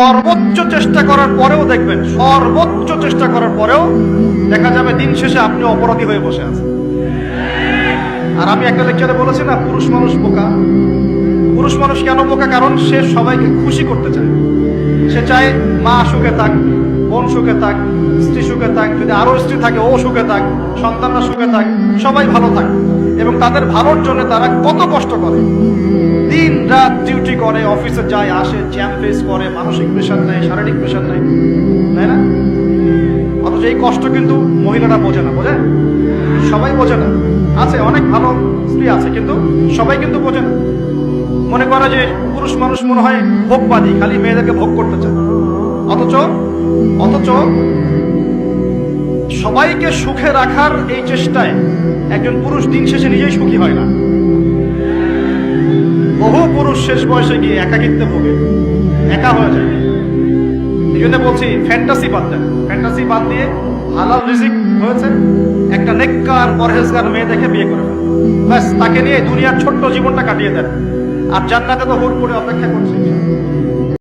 সর্বোচ্চ চেষ্টা করার পরেও দেখবেন, সর্বোচ্চ চেষ্টা করার পরেও দেখা যাবে দিন শেষে আপনি অপরাধী হয়ে বসে আছেন। আর আমি একটা লেকচারে বলেছি না, পুরুষ মানুষ বোকা। পুরুষ মানুষ কেন বোকা? কারণ সে সবাইকে খুশি করতে চায়। সে চায় মা সুখে থাক, বোন সুখে থাক, স্ত্রী সুখে থাক, যদি আরো স্ত্রী থাকে ও সুখে থাক, সন্তানরা সুখে থাক, সবাই ভালো থাক। এবং তাদের ভালোর জন্য তারা কত কষ্ট করে, দিন রাত ডিউটি করে, অফিসে যায় আসে, জ্যাম ফেস করে, মানসিক প্রেশার নেয়, শারীরিক প্রেশার নেয়, তাই না? অথচ এই কষ্ট কিন্তু মহিলারা বোঝে না। বোঝে? সবাই বোঝে না। আছে অনেক ভালো স্ত্রী আছে, কিন্তু সবাই কিন্তু বোঝে না। মনে করে যে পুরুষ মানুষ মনে হয় ভোগবাদী, খালি মেয়েদেরকে ভোগ করতে চায়। অথচ অথচ সবাইকে সুখে রাখার এই চেষ্টায় একজন পুরুষ দিন শেষে নিজেই সুখী হয় না। বহু পুরুষ শেষ বয়সে গিয়ে একাকিত্বে ভোগে, একা হয়ে যায়। এই জন্য বলছি, ফ্যান্টাসি বাদ দেন। ফ্যান্টাসি বাদ দিয়ে হালাল রিজিক হয়েছে, একটা নেককার পরহেজগার মেয়ে দেখে বিয়ে করে ফেলেন। ব্যাস, তাকে নিয়ে দুনিয়ার ছোট্ট জীবনটা কাটিয়ে দেন। আর জান্নাতে তো হুট করে অপেক্ষা করছে।